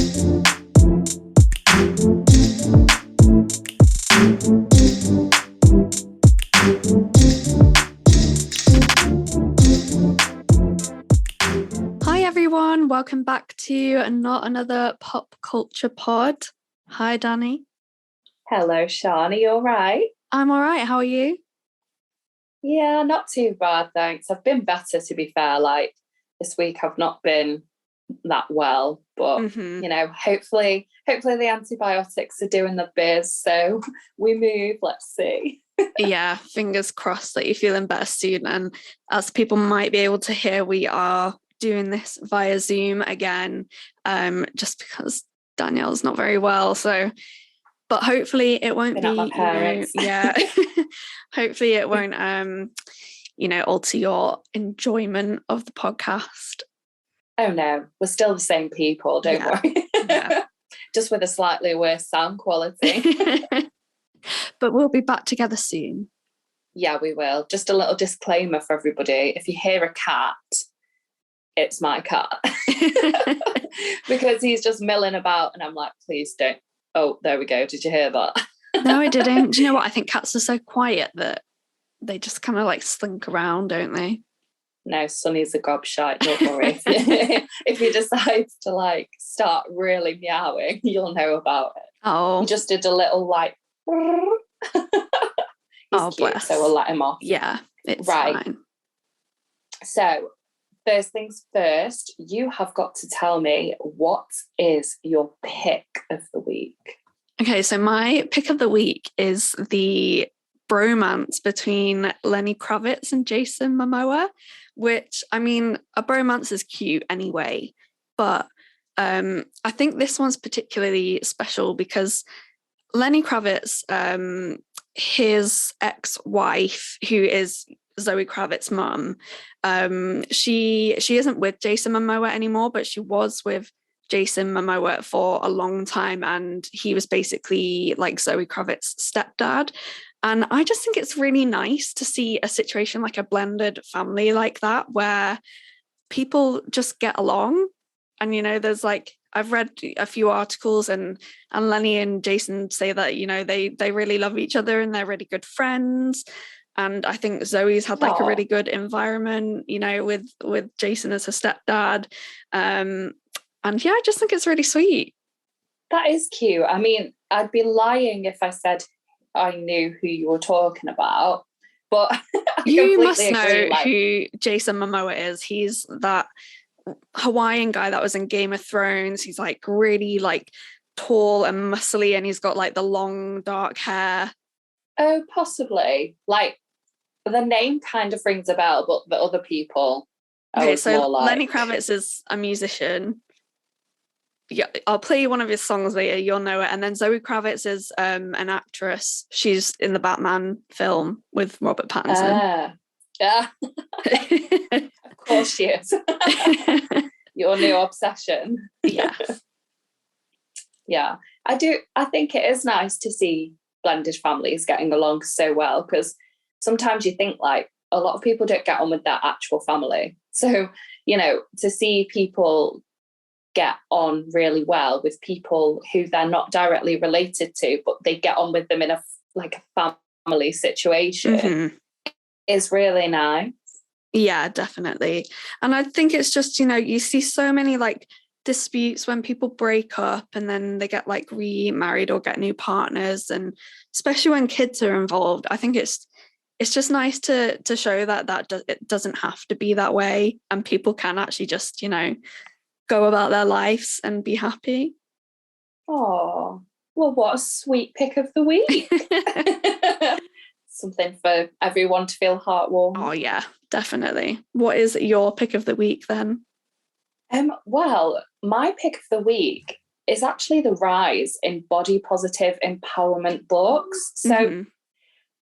Hi everyone, welcome back to Not Another Pop Culture Pod. Hi Dani. Hello Sian, are you all right? I'm all right, how are you? Yeah, not too bad, thanks. I've been better, to be fair. Like this week I've not been that well, but you know, hopefully the antibiotics are doing the biz, so we move, let's see. Yeah, fingers crossed that you're feeling better soon. And as people might be able to hear, we are doing this via Zoom again, just because Danielle's not very well. So, but hopefully it won't Been be, parents. hopefully it won't, alter your enjoyment of the podcast. Oh no, we're still the same people, don't worry. Yeah. Just with a slightly worse sound quality. But we'll be back together soon. Yeah, we will. Just a little disclaimer for everybody. If you hear a cat, it's my cat. Because he's just milling about and I'm like, please don't. Oh, there we go. Did you hear that? No, I didn't. Do you know what? I think cats are so quiet that they just kind of like slink around, don't they? No, Sonny's a gobshite, don't worry. If he decides to like start really meowing, you'll know about it. Oh. He just did a little like he's cute, bless. so we'll let him off. Yeah, it's fine. So first things first, you have got to tell me what is your pick of the week. Okay, so my pick of the week is the bromance between Lenny Kravitz and Jason Momoa, which, I mean, a bromance is cute anyway, but I think this one's particularly special because Lenny Kravitz, his ex-wife, who is Zoe Kravitz's mum, she isn't with Jason Momoa anymore, but she was with Jason Momoa for a long time, and he was basically like Zoe Kravitz's stepdad. And I just think it's really nice to see a situation like a blended family like that, where people just get along. And, you know, there's like, I've read a few articles and Lenny and Jason say that, you know, they really love each other and they're really good friends. And I think Zoe's had like a really good environment, you know, with Jason as her stepdad. And yeah, I just think it's really sweet. That is cute. I mean, I'd be lying if I said I knew who you were talking about, but you must know who Jason Momoa is. He's that Hawaiian guy that was in Game of Thrones. He's like really like tall and muscly, and he's got like the long dark hair. Oh, possibly. Like the name kind of rings a bell, but the other people. Okay, so Lenny Kravitz is a musician. Yeah, I'll play you one of his songs later, you'll know it. And then Zoe Kravitz is an actress. She's in the Batman film with Robert Pattinson. Yeah. Of course she is. Your new obsession. Yeah. Yeah. I think it is nice to see blended families getting along so well, because sometimes you think like a lot of people don't get on with their actual family. So, you know, to see people get on really well with people who they're not directly related to, but they get on with them in a family situation is really nice. Yeah, definitely. And I think it's just, you know, you see so many like disputes when people break up and then they get like remarried or get new partners, and especially when kids are involved. I think it's just nice to show that it doesn't have to be that way, and people can actually just, you know, go about their lives and be happy. Oh, well, what a sweet pick of the week. Something for everyone to feel heartwarming. Oh yeah, definitely. What is your pick of the week then? Well, my pick of the week is actually the rise in body positive empowerment books. So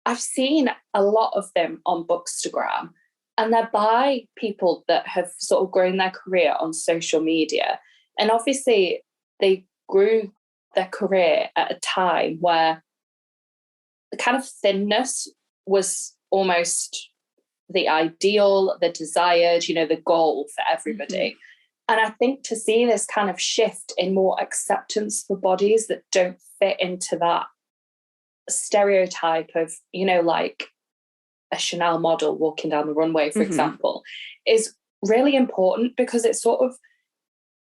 I've seen a lot of them on Bookstagram, and they're by people that have sort of grown their career on social media. And obviously they grew their career at a time where the kind of thinness was almost the ideal, the desired, you know, the goal for everybody. And I think to see this kind of shift in more acceptance for bodies that don't fit into that stereotype of, you know, like a Chanel model walking down the runway, for example, is really important, because it sort of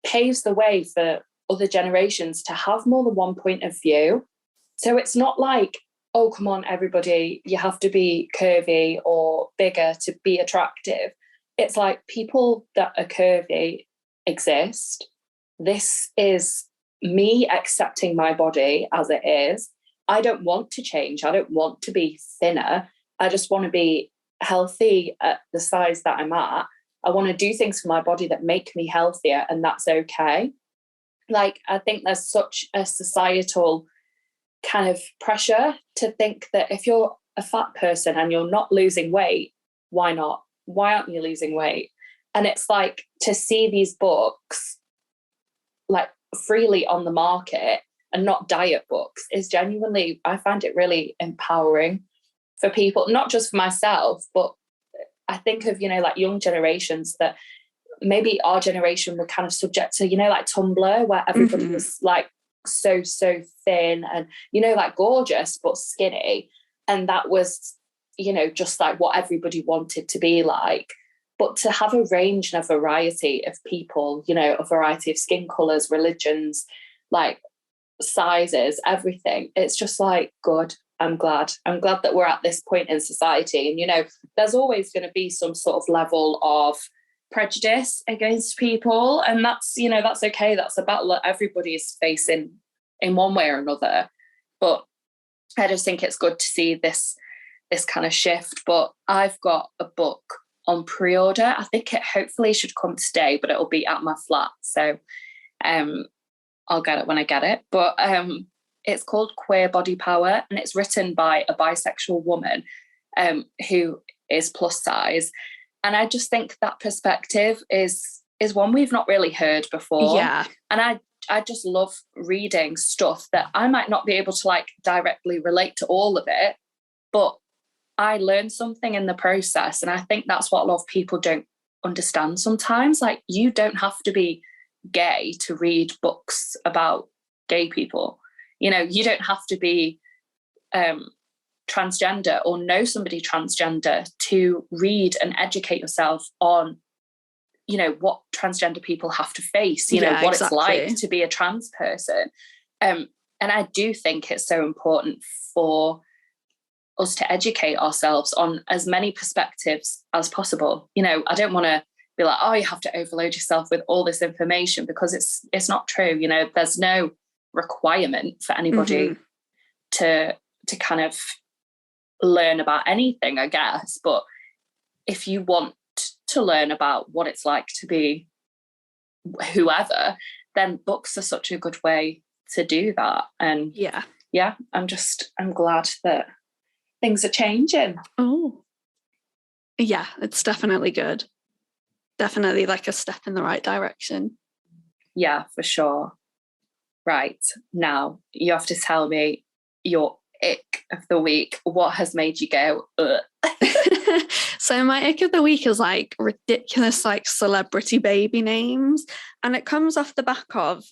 paves the way for other generations to have more than one point of view. So it's not like, oh, come on, everybody, you have to be curvy or bigger to be attractive. It's like, people that are curvy exist. This is me accepting my body as it is. I don't want to change. I don't want to be thinner. I just want to be healthy at the size that I'm at. I want to do things for my body that make me healthier, and that's okay. Like, I think there's such a societal kind of pressure to think that if you're a fat person and you're not losing weight, why not? Why aren't you losing weight? And it's like, to see these books like freely on the market and not diet books is genuinely, I find it really empowering for people, not just for myself, but I think of, you know, like young generations that maybe our generation were kind of subject to, you know, like Tumblr, where everybody was like so thin and, you know, like gorgeous but skinny, and that was, you know, just like what everybody wanted to be like. But to have a range and a variety of people, you know, a variety of skin colors, religions, like sizes, everything, it's just like, good. I'm glad that we're at this point in society. And, you know, there's always going to be some sort of level of prejudice against people, and that's, you know, that's okay. That's a battle that everybody is facing in one way or another. But I just think it's good to see this kind of shift. But I've got a book on pre-order. I think it hopefully should come today, but it'll be at my flat, so I'll get it when I get it. But it's called Queer Body Power, and it's written by a bisexual woman who is plus size. And I just think that perspective is one we've not really heard before. Yeah. And I just love reading stuff that I might not be able to like directly relate to all of it, but I learned something in the process. And I think that's what a lot of people don't understand sometimes. Like, you don't have to be gay to read books about gay people. You know, you don't have to be transgender or know somebody transgender to read and educate yourself on, you know, what transgender people have to face, you know, what exactly. It's like to be a trans person. And I do think it's so important for us to educate ourselves on as many perspectives as possible. You know, I don't want to be like, oh, you have to overload yourself with all this information, because it's not true. You know, there's no requirement for anybody to kind of learn about anything, I guess. But if you want to learn about what it's like to be whoever, then books are such a good way to do that. And yeah, I'm glad that things are changing. Oh, yeah, it's definitely good. Definitely like a step in the right direction. Yeah, for sure. Right, now you have to tell me your ick of the week. What has made you go, ugh? So my ick of the week is like ridiculous, like celebrity baby names. And it comes off the back of,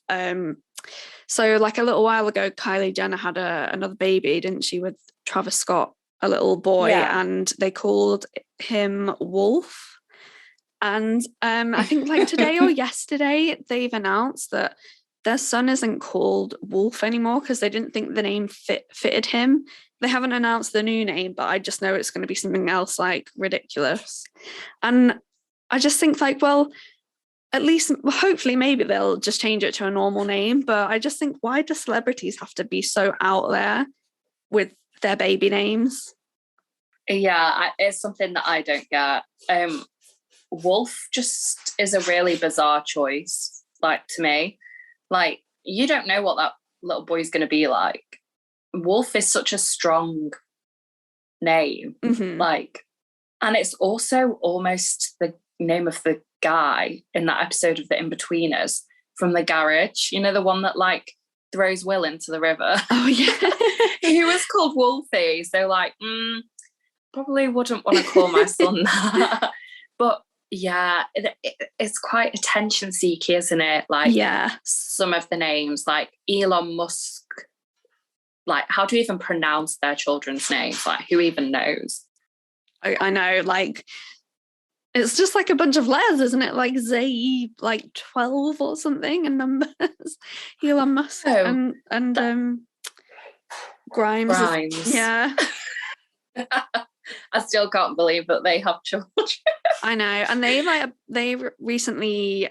so like a little while ago, Kylie Jenner had another baby, didn't she, with Travis Scott, a little boy, and they called him Wolf. And I think like today or yesterday, they've announced that their son isn't called Wolf anymore because they didn't think the name fitted him. They haven't announced the new name, but I just know it's going to be something else like ridiculous. And I just think like, well, at least hopefully maybe they'll just change it to a normal name. But I just think, why do celebrities have to be so out there with their baby names? Yeah, it's something that I don't get. Wolf just is a really bizarre choice, like, to me. Like, you don't know what that little boy's going to be like. Wolf is such a strong name. Like, and it's also almost the name of the guy in that episode of The In-Betweeners from the garage. You know, the one that like throws Will into the river. Oh yeah. He was called Wolfie. So like, probably wouldn't want to call my son that. But yeah, it's quite attention seeky, isn't it? Like, yeah, some of the names, like Elon Musk, like, how do you even pronounce their children's names? Like, who even knows? I know, like, it's just like a bunch of letters, isn't it? Like Z, like 12 or something, and numbers. Elon Musk and Grimes. Grimes. Yeah. I still can't believe that they have children. I know. And they recently,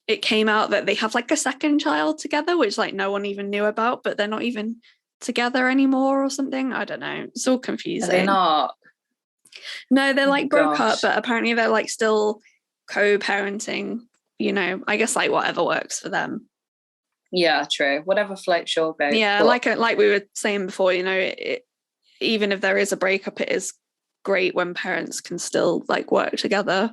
it came out that they have like a second child together, which like no one even knew about, but they're not even together anymore or something. I don't know. It's all confusing. Are they not? No, they're like broke up, but apparently they're like still co-parenting, you know, I guess like whatever works for them. Yeah, true. Whatever floats your boat. Yeah, like we were saying before, you know, even if there is a breakup, it is great when parents can still like work together.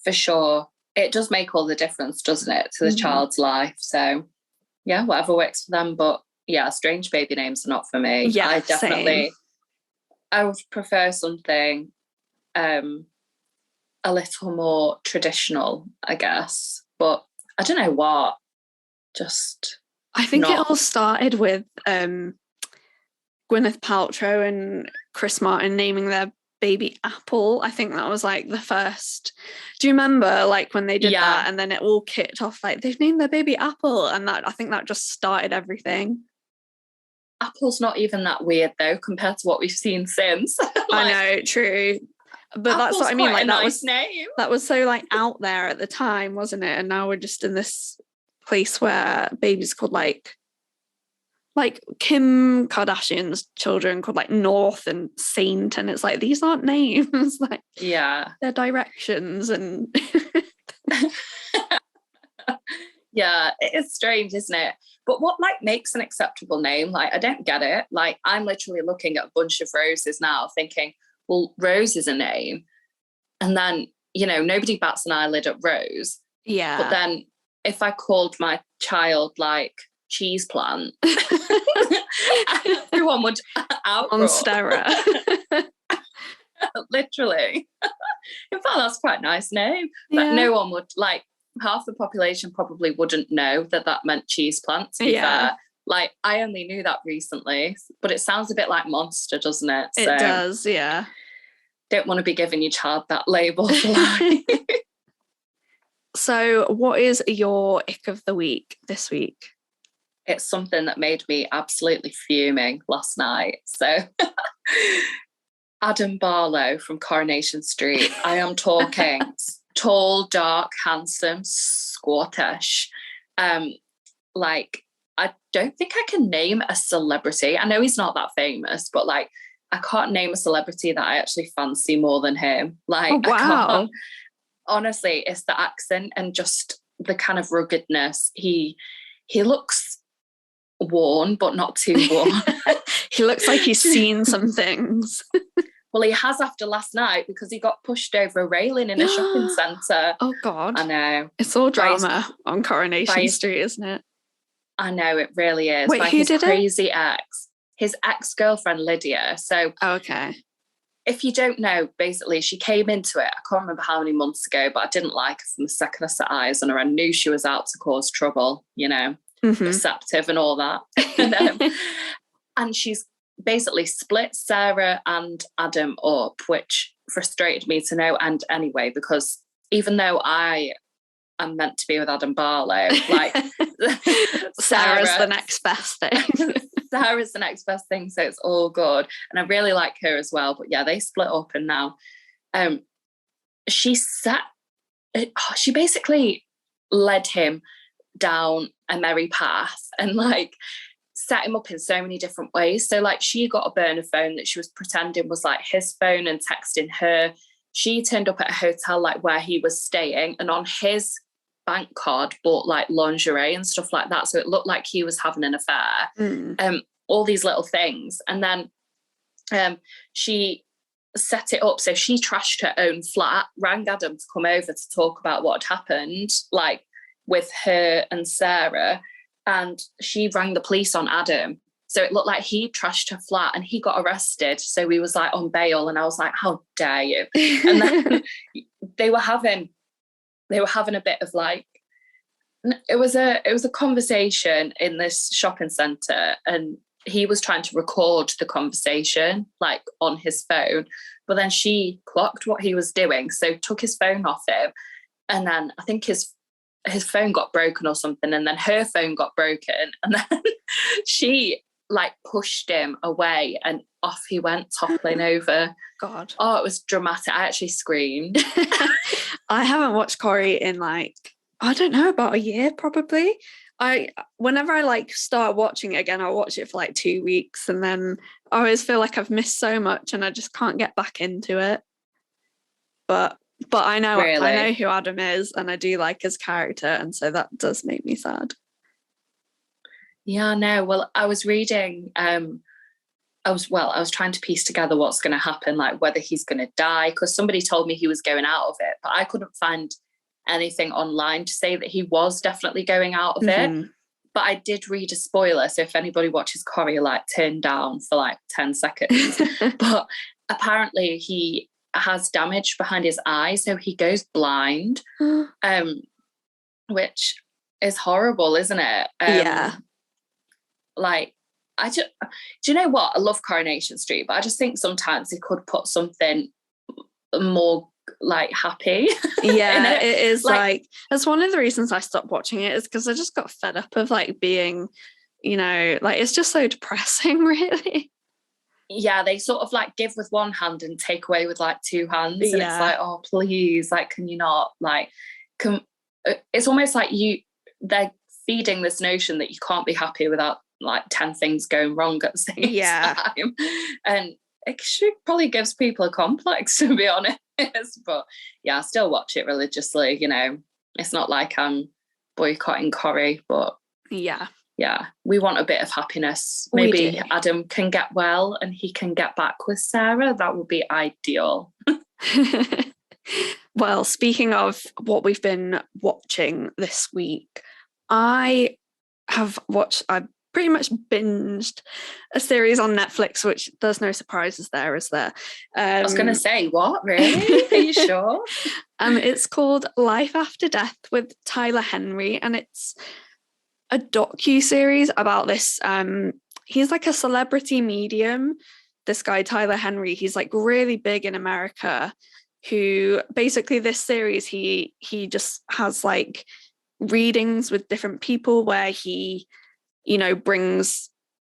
For sure. It does make all the difference, doesn't it, to the child's life? So yeah, whatever works for them. But yeah, strange baby names are not for me. Yeah, I definitely, I would prefer something a little more traditional, I guess. But I don't know what. Just I think it all started with Gwyneth Paltrow and Chris Martin naming their baby Apple. I think that was like the first. Do you remember like when they did that, and then it all kicked off like they've named their baby Apple, and that I think that just started everything. Apple's not even that weird though compared to what we've seen since. Like, I know, true. But that's what I mean. Like that was so like out there at the time, wasn't it? And now we're just in this place where babies called like Kim Kardashian's children called like North and Saint, and it's like these aren't names. Like they're directions and yeah, it's strange, isn't it? But what like makes an acceptable name? Like I don't get it. Like I'm literally looking at a bunch of roses now thinking, well, Rose is a name, and then you know nobody bats an eyelid at Rose. Yeah, but then if I called my child like cheese plant, everyone would outroar. Monstera. Literally. In fact, that's quite a nice name. But no one would, like, half the population probably wouldn't know that meant cheese plant, to be fair. Like, I only knew that recently, but it sounds a bit like monster, doesn't it? It does, yeah. Don't want to be giving your child that label for life. So what is your ick of the week this week? It's something that made me absolutely fuming last night. So Adam Barlow from Coronation Street. I am talking tall, dark, handsome, Scottish. Like, I don't think I can name a celebrity. I know he's not that famous, but like, I can't name a celebrity that I actually fancy more than him. Like, oh, wow. I can't. Honestly, it's the accent and just the kind of ruggedness. He looks worn, but not too worn. He looks like he's seen some things. Well, he has after last night because he got pushed over a railing in a shopping centre. Oh, God. I know. It's all drama on Coronation Street, isn't it? I know, it really is. Wait, who did crazy ex. His ex-girlfriend, Lydia. So, okay. If you don't know, basically, she came into it, I can't remember how many months ago, but I didn't like her from the second I set eyes on her. I knew she was out to cause trouble, you know, deceptive and all that. And she's basically split Sarah and Adam up, which frustrated me to no end anyway, because even though I am meant to be with Adam Barlow, like Sarah's the next best thing. Sarah's the next best thing, so it's all good. And I really like her as well. But yeah, they split up, and now she basically led him down a merry path and like set him up in so many different ways. So like she got a burner phone that she was pretending was like his phone and texting her. She turned up at a hotel like where he was staying, and on his bank card bought like lingerie and stuff like that, so it looked like he was having an affair. All these little things. And then she set it up so she trashed her own flat, rang Adam to come over to talk about what had happened, like with her and Sarah, and she rang the police on Adam. So it looked like he trashed her flat and he got arrested. So we was like on bail, and I was like, how dare you? And then they were having a bit of like, it was a conversation in this shopping centre, and he was trying to record the conversation like on his phone, but then she clocked what he was doing, so took his phone off him, and then I think his phone got broken or something, and then her phone got broken, and then she like pushed him away and off he went, toppling over. God. Oh, it was dramatic. I actually screamed. I haven't watched Corrie in like, I don't know, about a year probably. Whenever I like start watching it again, I'll watch it for like 2 weeks, and then I always feel like I've missed so much and I just can't get back into it. But I know Really? I know who Adam is, and I do like his character, and so that does make me sad. Yeah, no. Well, I was reading. I was trying to piece together what's going to happen, like whether he's going to die, because somebody told me he was going out of it, but I couldn't find anything online to say that he was definitely going out of it. But I did read a spoiler, so if anybody watches Corrie, like turn down for like 10 seconds. But apparently he has damage behind his eye, so he goes blind, which is horrible, isn't it? Yeah. Like, do you know what? I love Coronation Street, but I just think sometimes they could put something more like happy. Yeah, it is like that's one of the reasons I stopped watching it, is because I just got fed up of like being, you know, like it's just so depressing, really. Yeah, they sort of like give with one hand and take away with like two hands, and it's like, oh please, like, can you not like it's almost like they're feeding this notion that you can't be happy without like 10 things going wrong at the same time, and it probably gives people a complex, to be honest. But yeah, I still watch it religiously, you know. It's not like I'm boycotting Corrie, but yeah, we want a bit of happiness. Maybe Adam can get well and he can get back with Sarah. That would be ideal. Well, speaking of what we've been watching this week, I pretty much binged a series on Netflix, which there's no surprises there, is there? I was going to say, what? Really? Are you sure? It's called Life After Death with Tyler Henry, and it's a docu-series about this. He's like a celebrity medium. This guy, Tyler Henry, he's like really big in America, who basically this series, he just has like readings with different people where he, you know,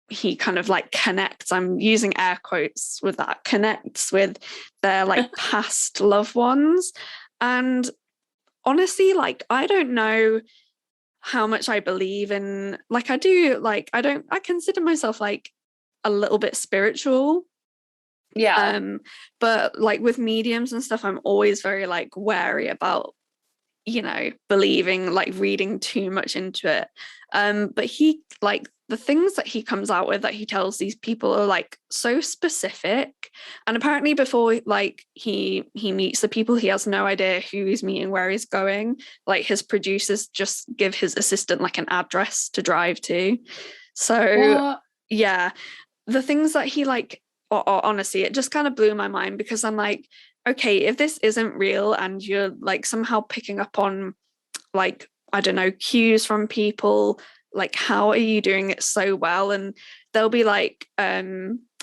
he kind of like connects, I'm using air quotes with that, connects with their like past loved ones. And honestly, like, I don't know how much I believe in, like, I consider myself like a little bit spiritual. Yeah. But like with mediums and stuff, I'm always very like wary about, you know, believing, like reading too much into it. But he, like, the things that he comes out with that he tells these people are like so specific, and apparently before like he meets the people, he has no idea who he's meeting, where he's going. Like his producers just give his assistant like an address to drive to. So yeah, the things that he like, honestly, it just kind of blew my mind, because I'm like, okay, if this isn't real and you're like somehow picking up on like, I don't know, cues from people, like how are you doing it so well? And they'll be like,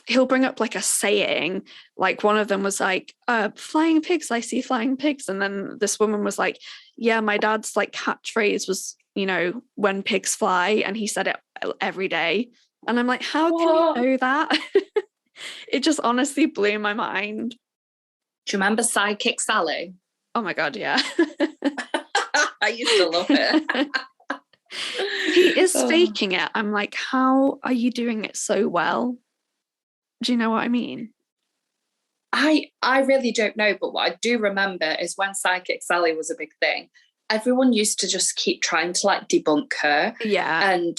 he'll bring up like a saying, like one of them was like, flying pigs, I see flying pigs. And then this woman was like, yeah, my dad's like catchphrase was, you know, when pigs fly, and he said it every day. And I'm like, how can you know that? It just honestly blew my mind. Do you remember Sidekick Sally? Oh my God, yeah. I used to love it. He is faking it. I'm like, how are you doing it so well? Do you know what I mean? I really don't know, but what I do remember is when Sidekick Sally was a big thing, everyone used to just keep trying to like debunk her. Yeah. And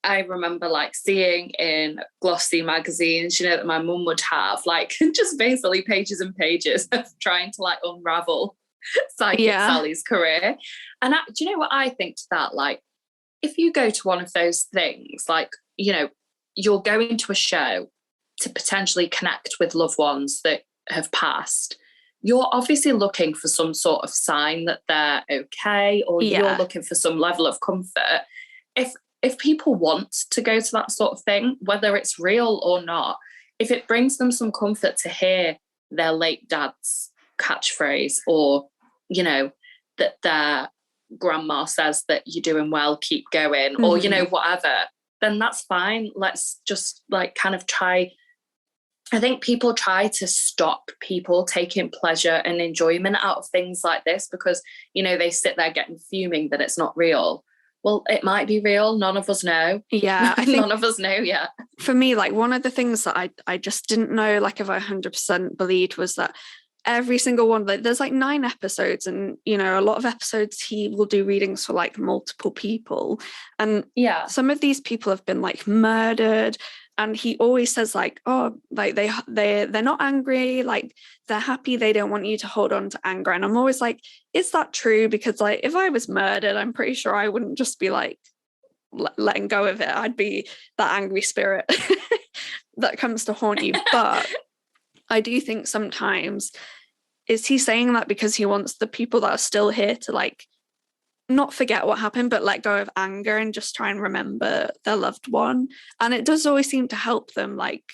I remember like seeing in glossy magazines, you know, that my mum would have, like just basically pages and pages of trying to like unravel Psychic Sally's career. And do you know what I think to that? Like, if you go to one of those things, like, you know, you're going to a show to potentially connect with loved ones that have passed, you're obviously looking for some sort of sign that they're okay, or you're looking for some level of comfort. If people want to go to that sort of thing, whether it's real or not, if it brings them some comfort to hear their late dad's catchphrase, or, you know, that their grandma says that you're doing well, keep going, or, you know, whatever, then that's fine. Let's just like kind of try. I think people try to stop people taking pleasure and enjoyment out of things like this because, you know, they sit there getting fuming that it's not real. Well, it might be real. None of us know. Yeah. I think none of us know yet. For me, like one of the things that I just didn't know, like if I 100% believed, was that every single one, like there's like 9 episodes, and, you know, a lot of episodes he will do readings for like multiple people. And some of these people have been like murdered. And he always says like, oh, like they're not angry, like they're happy, they don't want you to hold on to anger. And I'm always like, is that true? Because like if I was murdered, I'm pretty sure I wouldn't just be like letting go of it. I'd be that angry spirit that comes to haunt you. But I do think sometimes, is he saying that because he wants the people that are still here to like not forget what happened, but let go of anger and just try and remember their loved one? And it does always seem to help them. Like,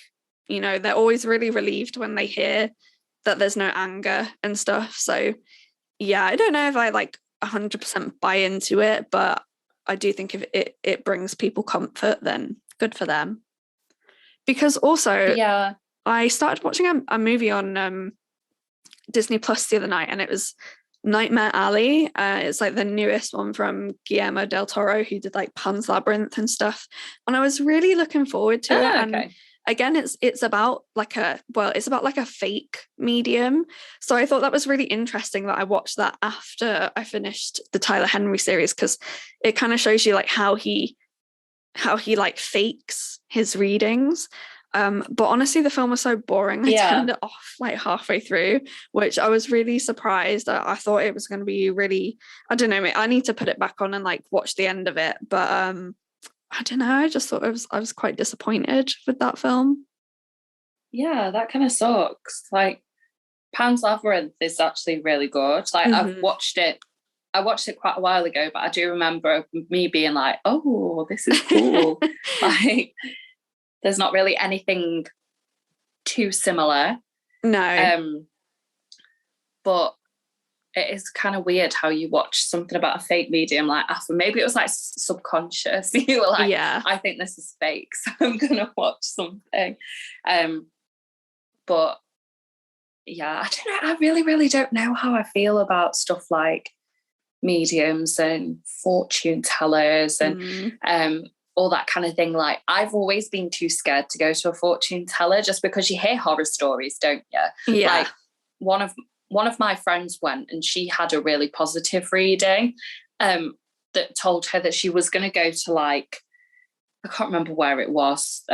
you know, they're always really relieved when they hear that there's no anger and stuff. So yeah, I don't know if I like 100% buy into it, but I do think if it brings people comfort, then good for them. Because also I started watching a movie on Disney Plus the other night, and it was Nightmare Alley. It's like the newest one from Guillermo del Toro, who did like Pan's Labyrinth and stuff. And I was really looking forward to it. And again, it's about like a fake medium. So I thought that was really interesting that I watched that after I finished the Tyler Henry series, because it kind of shows you like how he like fakes his readings. But honestly, the film was so boring. I turned it off like halfway through, which I was really surprised. I thought it was going to be really, I don't know, I need to put it back on and like watch the end of it. But I don't know, I just thought I was quite disappointed with that film. Yeah, that kind of sucks. Like Pan's Labyrinth is actually really good. Like I watched it quite a while ago, but I do remember me being like, oh, this is cool. Like, there's not really anything too similar. No. But it is kind of weird how you watch something about a fake medium like after. Maybe it was like subconscious. You were like, I think this is fake, so I'm going to watch something. But yeah, I don't know. I really, really don't know how I feel about stuff like mediums and fortune tellers and all that kind of thing. Like I've always been too scared to go to a fortune teller, just because you hear horror stories, don't you? Yeah. Like one of my friends went, and she had a really positive reading that told her that she was going to go to, like, I can't remember where it was,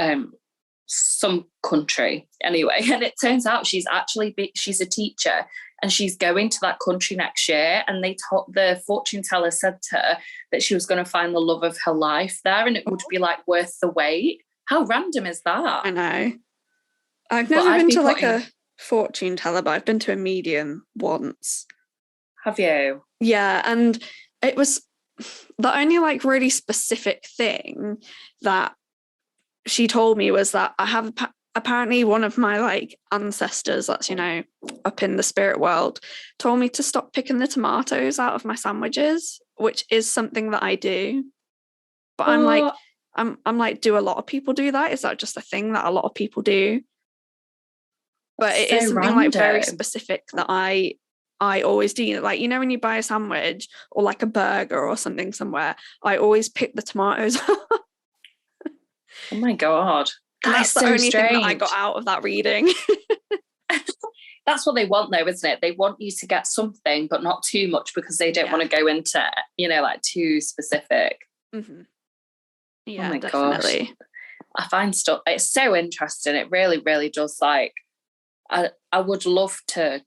some country anyway, and it turns out she's a teacher, and she's going to that country next year, and the fortune teller said to her that she was going to find the love of her life there, and it would be like worth the wait. How random is that? I know. I've never been to like a fortune teller, but I've been to a medium once. Have you? Yeah, and it was the only like really specific thing that she told me was that I have apparently one of my like ancestors that's, you know, up in the spirit world, told me to stop picking the tomatoes out of my sandwiches, which is something that I do. But I'm like, do a lot of people do that? Is that just a thing that a lot of people do? But it is something like very specific that I always do. Like, you know, when you buy a sandwich or like a burger or something somewhere, I always pick the tomatoes. Oh my God. That's the only thing that I got out of that reading. That's what they want though, isn't it? They want you to get something, but not too much, because they don't want to go into, you know, like too specific. Mm-hmm. Yeah, oh my definitely. Gosh. I find stuff, it's so interesting. It really, really does. Like, I would love to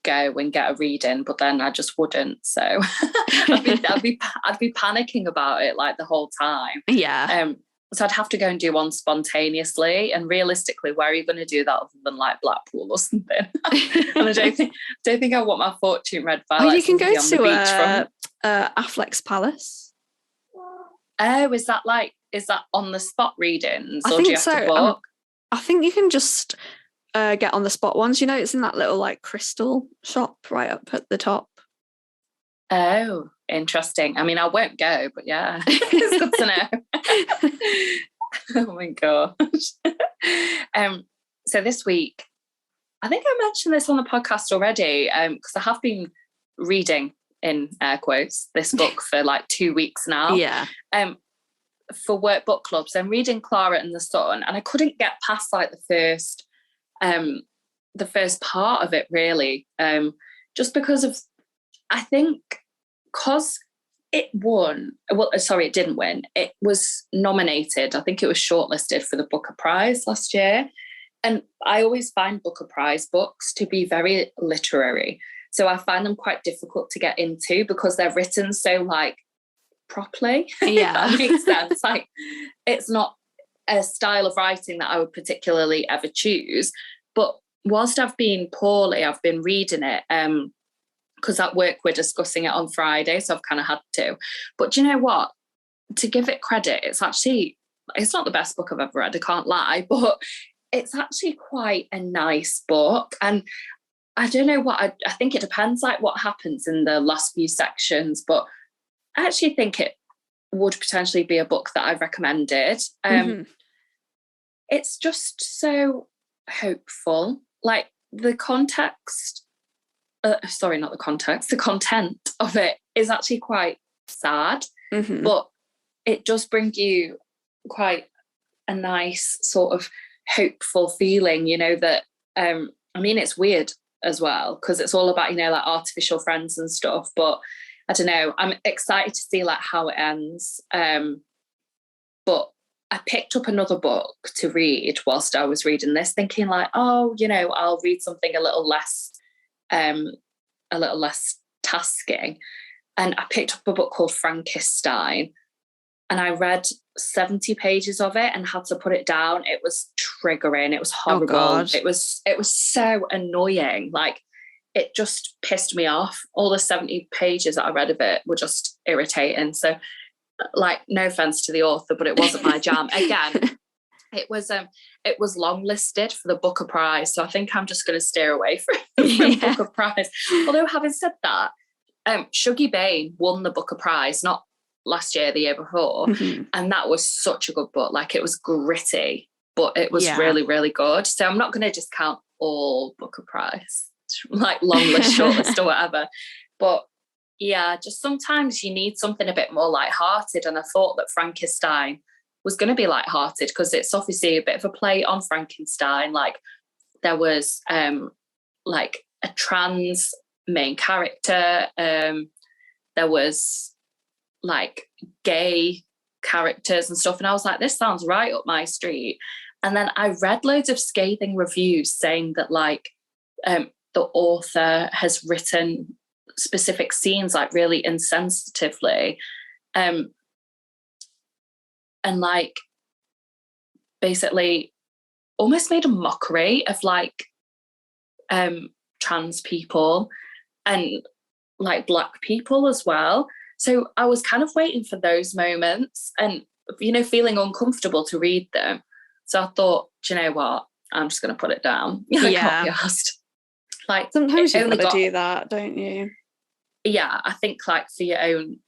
go and get a reading, but then I just wouldn't. So I'd be panicking about it like the whole time. Yeah. So I'd have to go and do one spontaneously. And realistically, where are you going to do that other than like Blackpool or something? And I don't think I want my fortune read by like you can go on the beach to Affleck's Palace. Oh, is that on the spot readings, or I think do you have to book? I think you can just get on the spot ones. You know, it's in that little like crystal shop right up at the top. Oh, interesting. I mean, I won't go, but yeah, it's good to know. Oh my gosh. So this week, I think I mentioned this on the podcast already, because I have been reading, in air quotes, this book for like 2 weeks now. Yeah. For work book clubs, I'm reading Clara and the Sun, and I couldn't get past like the first part of it really, just because of, I think, because it won. Well, sorry, it didn't win. It was nominated. I think it was shortlisted for the Booker Prize last year. And I always find Booker Prize books to be very literary. So I find them quite difficult to get into because they're written so like properly. Yeah. If that makes sense. Like, it's not a style of writing that I would particularly ever choose. But whilst I've been poorly, I've been reading it. Because at work we're discussing it on Friday, so I've kind of had to. But do you know what? To give it credit, it's not the best book I've ever read, I can't lie, but it's actually quite a nice book. And I don't know what, I think it depends like what happens in the last few sections, but I actually think it would potentially be a book that I've recommended. It's just so hopeful. Like the context, the content of it is actually quite sad, but it does bring you quite a nice sort of hopeful feeling, you know, that, I mean, it's weird as well, because it's all about, you know, like artificial friends and stuff, but I don't know, I'm excited to see like how it ends. But I picked up another book to read whilst I was reading this, thinking like, oh, you know, I'll read something a little less tasking. And I picked up a book called Frankenstein, and I read 70 pages of it and had to put it down. It was triggering. It was horrible. Oh God. It was so annoying. Like, it just pissed me off. All the 70 pages that I read of it were just irritating. So, like, no offense to the author, but it wasn't my jam. Again, it was longlisted for the Booker Prize, so I think I'm just going to steer away from Booker Prize. Although, having said that, Shuggie Bain won the Booker Prize, not last year, the year before, and that was such a good book. Like, it was gritty, but it was really, really good. So I'm not going to discount all Booker Prize, like long list, short list, or whatever. But yeah, just sometimes you need something a bit more lighthearted, and I thought that Frankenstein was going to be lighthearted because it's obviously a bit of a play on Frankenstein. Like, there was like a trans main character, there was like gay characters and stuff, and I was like, this sounds right up my street. And then I read loads of scathing reviews saying that like the author has written specific scenes like really insensitively, and like basically almost made a mockery of like trans people and like Black people as well. So I was kind of waiting for those moments and, you know, feeling uncomfortable to read them. So I thought, do you know what? I'm just going to put it down. I can't be asked. Like, sometimes you've got to do that, don't you? Yeah, I think like for your own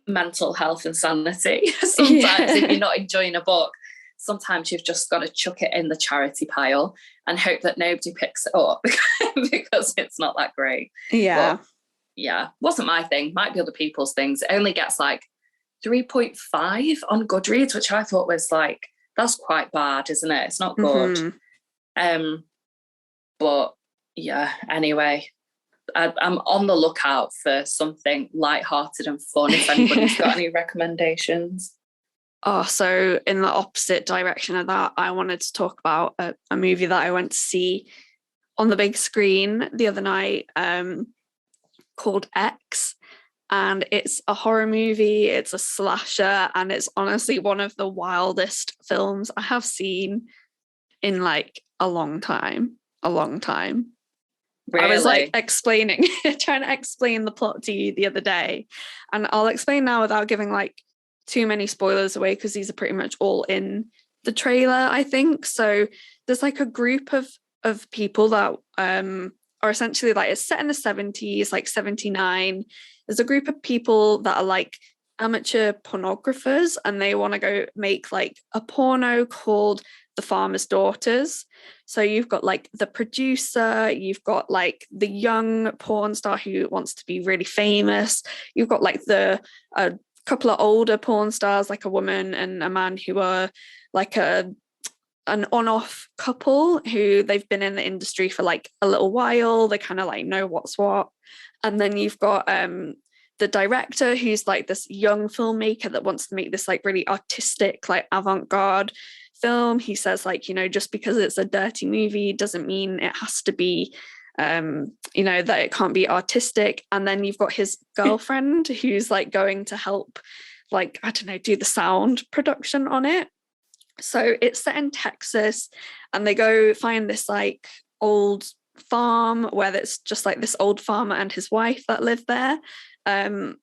mental health and sanity, sometimes if you're not enjoying a book, sometimes you've just got to chuck it in the charity pile and hope that nobody picks it up because it's not that great. Yeah. But, yeah, wasn't my thing. Might be other people's things. It only gets like 3.5 on Goodreads, which I thought was like, that's quite bad, isn't it? It's not good. But yeah, anyway, I'm on the lookout for something lighthearted and fun if anybody's got any recommendations. Oh, so in the opposite direction of that, I wanted to talk about a movie that I went to see on the big screen the other night, called X. and it's a horror movie, it's a slasher, and it's honestly one of the wildest films I have seen in like a long time. Really? I was like trying to explain the plot to you the other day, and I'll explain now without giving like too many spoilers away, because these are pretty much all in the trailer, I think. So there's like a group of people that are essentially like, it's set in the 70s, like 79. There's a group of people that are like amateur pornographers, and they want to go make like a porno called The Farmer's Daughters. So you've got like the producer, you've got like the young porn star who wants to be really famous, you've got like the couple of older porn stars, like a woman and a man, who are like an on-off couple who they've been in the industry for like a little while, they kind of like know what's what. And then you've got the director, who's like this young filmmaker that wants to make this like really artistic, like avant-garde film. He says like, you know, just because it's a dirty movie doesn't mean it has to be you know, that it can't be artistic. And then you've got his girlfriend who's like going to help, like, I don't know, do the sound production on it. So it's set in Texas, and they go find this like old farm where it's just like this old farmer and his wife that live there. And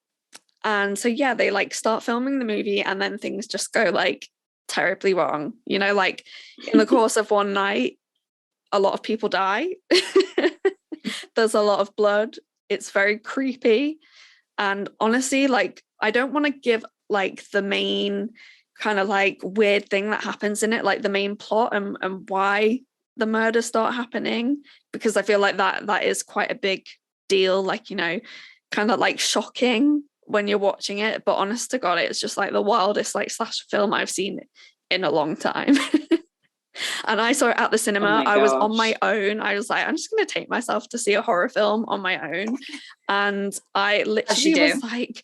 so yeah, they like start filming the movie, and then things just go like terribly wrong, you know, like in the course of one night a lot of people die. There's a lot of blood, it's very creepy, and honestly, like, I don't want to give like the main kind of like weird thing that happens in it, like the main plot and why the murders start happening, because I feel like that is quite a big deal, like, you know, kind of like shocking when you're watching it. But honest to God, it's just like the wildest like slasher film I've seen in a long time. And I saw it at the cinema. I was on my own. I was like, I'm just going to take myself to see a horror film on my own. And I literally was like,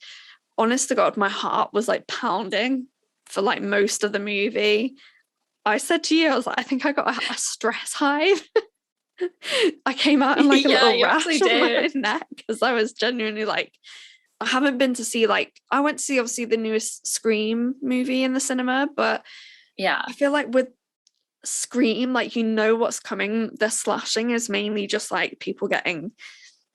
honest to God, my heart was like pounding for like most of the movie. I said to you, I was like, I think I got a stress hive. I came out in like a little rash on my neck, because I was genuinely like, I haven't been to see, like, I went to see obviously the newest Scream movie in the cinema, but yeah, I feel like with Scream, like, you know what's coming. The slashing is mainly just like people getting,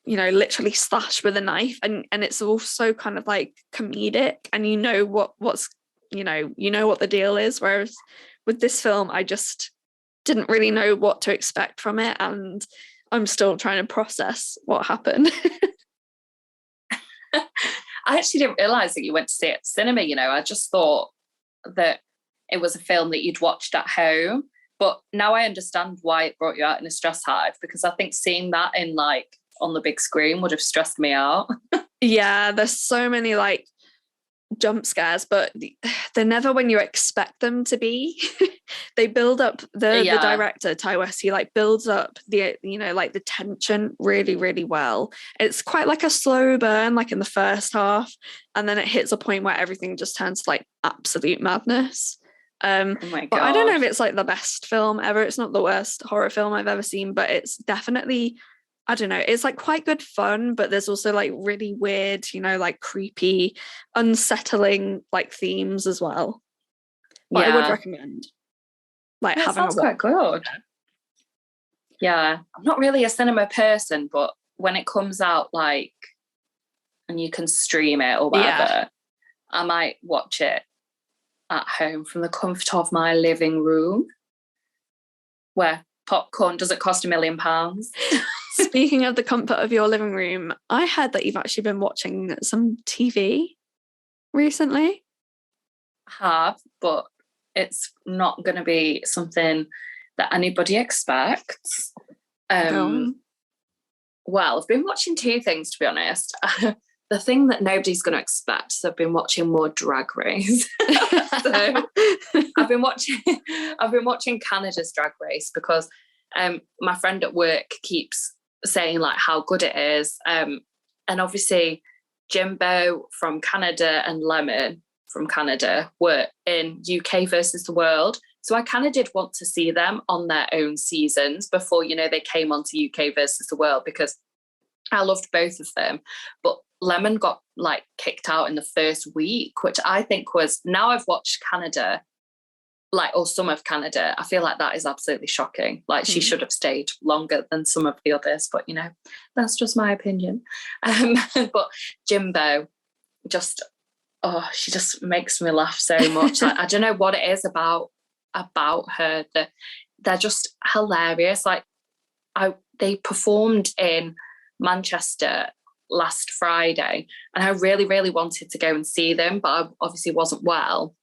you know, literally slashed with a knife, and it's also kind of like comedic, and you know what's you know what the deal is. Whereas with this film, I just didn't really know what to expect from it, and I'm still trying to process what happened. I actually didn't realise that you went to see it at cinema, you know. I just thought that it was a film that you'd watched at home. But now I understand why it brought you out in a stress hive, because I think seeing that in like on the big screen would have stressed me out. Yeah, there's so many like jump scares, but they're never when you expect them to be. They build up the director, Ty West, he like builds up the, you know, like the tension really, really well. It's quite like a slow burn, like in the first half, and then it hits a point where everything just turns to like absolute madness. Oh my God. But I don't know if it's like the best film ever. It's not the worst horror film I've ever seen, but it's definitely, I don't know, it's like quite good fun, but there's also like really weird, you know, like creepy, unsettling like themes as well. But I would recommend like having a watch. Quite good. Yeah, I'm not really a cinema person, but when it comes out like, and you can stream it or whatever, I might watch it at home from the comfort of my living room, where popcorn doesn't cost £1 million. Speaking of the comfort of your living room, I heard that you've actually been watching some TV recently. I have, but it's not going to be something that anybody expects. Well, I've been watching two things, to be honest. The thing that nobody's going to expect is I've been watching more Drag Race. So I've been watching Canada's Drag Race because my friend at work keeps saying like how good it is, and obviously Jimbo from Canada and Lemon from Canada were in UK versus the World, so I kind of did want to see them on their own seasons before, you know, they came onto UK versus the World, because I loved both of them. But Lemon got like kicked out in the first week, which I think was, now I've watched Canada, like, or some of Canada, I feel like that is absolutely shocking. Like, she should have stayed longer than some of the others, but you know, that's just my opinion. But Jimbo, just, she just makes me laugh so much. Like, I don't know what it is about her, that they're just hilarious. Like, they performed in Manchester last Friday, and I really, really wanted to go and see them, but I obviously wasn't well.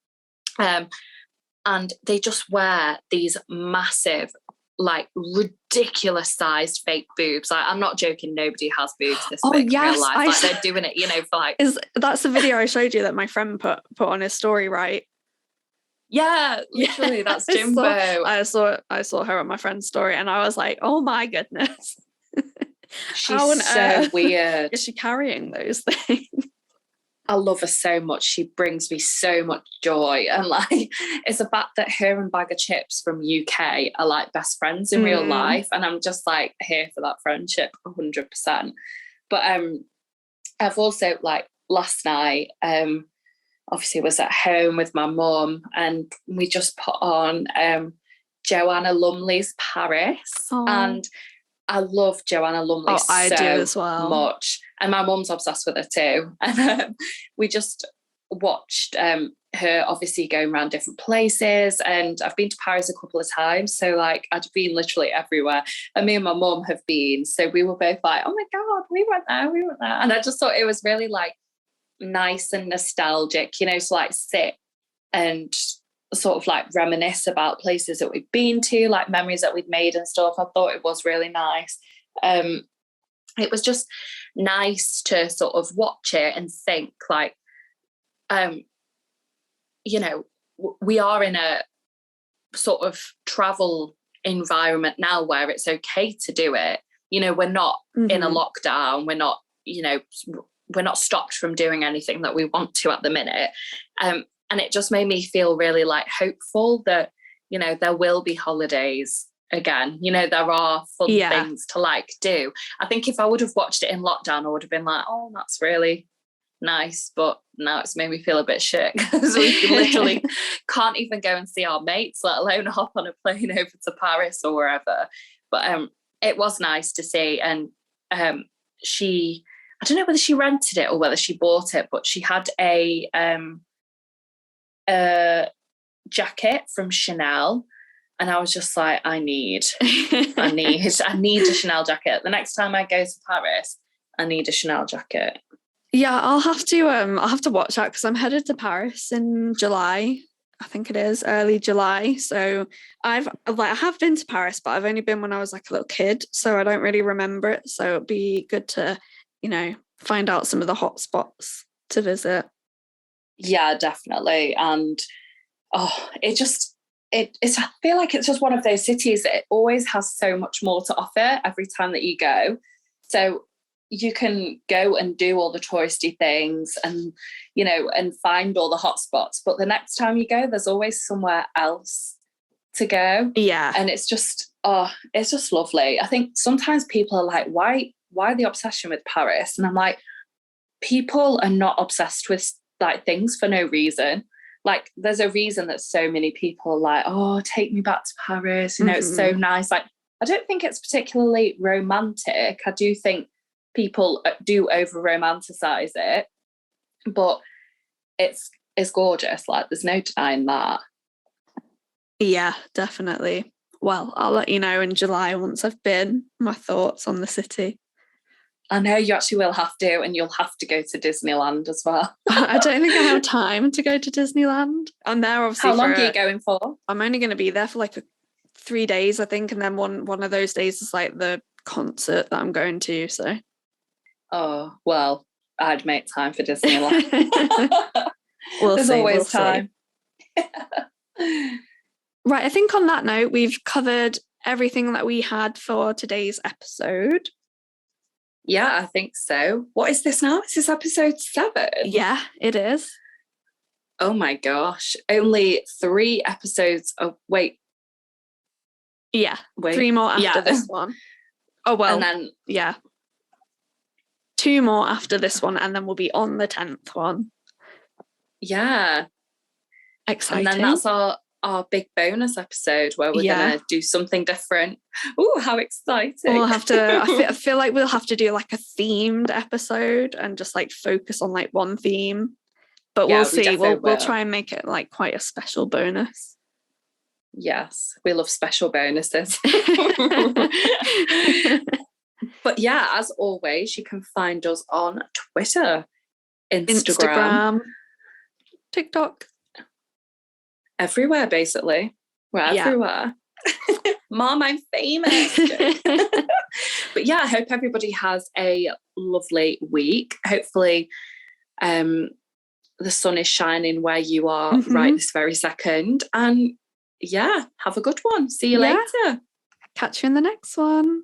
And they just wear these massive, like, ridiculous sized fake boobs. Like, I'm not joking, nobody has boobs this big in real life. Like, they're doing it, you know, for like... That's the video I showed you that my friend put on his story, right? Yeah, literally, that's Jimbo. I saw her on my friend's story, and I was like, oh my goodness. She's so weird. Is she carrying those things? I love her so much. She brings me so much joy. And like, it's the fact that her and Bag of Chips from UK are like best friends in real life. And I'm just like here for that friendship 100%. But I've also, like, last night, obviously was at home with my mum, and we just put on Joanna Lumley's Paris. Oh. And I love Joanna Lumley I do as well. much. And my mum's obsessed with her too. And we just watched her obviously going around different places. And I've been to Paris a couple of times. So like, I'd been literally everywhere. And me and my mum have been. So we were both like, oh my God, we went there. And I just thought it was really like nice and nostalgic, you know, to like sit and sort of like reminisce about places that we've been to, like memories that we'd made and stuff. I thought it was really nice. It was just nice to sort of watch it and think like, you know, we are in a sort of travel environment now where it's okay to do it. You know, we're not in a lockdown. We're not, you know, we're not stopped from doing anything that we want to at the minute. And it just made me feel really like hopeful that, you know, there will be holidays again. You know, there are fun things to like do. I think if I would have watched it in lockdown, I would have been like, oh, that's really nice. But now it's made me feel a bit shit because we literally can't even go and see our mates, let alone hop on a plane over to Paris or wherever. But it was nice to see. And she, I don't know whether she rented it or whether she bought it, but she had a jacket from Chanel, and I was just like, I need a Chanel jacket. The next time I go to Paris, I need a Chanel jacket. Yeah, I'll have to watch that because I'm headed to Paris in July. I think it is early July. So I have been to Paris, but I've only been when I was like a little kid, so I don't really remember it. So it'd be good to, you know, find out some of the hot spots to visit. Yeah, definitely. And it's I feel like it's just one of those cities that it always has so much more to offer every time that you go. So you can go and do all the touristy things and, you know, and find all the hot spots. But the next time you go, there's always somewhere else to go. Yeah. And it's just lovely. I think sometimes people are like, why the obsession with Paris? And I'm like, people are not obsessed with like things for no reason. Like, there's a reason that so many people are like, oh, take me back to Paris, you know, it's so nice. Like, I don't think it's particularly romantic. I do think people do over romanticize it, but it's gorgeous. Like, there's no denying that. Yeah, definitely. Well, I'll let you know in July once I've been, my thoughts on the city. I know you actually will have to, and you'll have to go to Disneyland as well. I don't think I have time to go to Disneyland. I'm there obviously. How long are you going for? I'm only going to be there for like 3 days, I think, and then one of those days is like the concert that I'm going to. So. Oh well, I'd make time for Disneyland. There's always time. Right, I think on that note, we've covered everything that we had for today's episode. Yeah, I think so. What is this now? Is this episode 7? Yeah, it is. Oh my gosh. Only 3 episodes of... Wait. 3 more after this one. Oh, well. And then... Yeah. 2 more after this one, and then we'll be on the 10th one. Yeah. Exciting. And then that's our big bonus episode where we're going to do something different. Oh, how exciting. We'll have to, I feel like we'll have to do like a themed episode and just like focus on like one theme. But we'll see. We'll try and make it like quite a special bonus. Yes, we love special bonuses. But yeah, as always, you can find us on Twitter, Instagram, TikTok. Everywhere, basically. We're everywhere. Mom, I'm famous. But yeah, I hope everybody has a lovely week. Hopefully the sun is shining where you are right this very second. And yeah, have a good one. See you later. Catch you in the next one.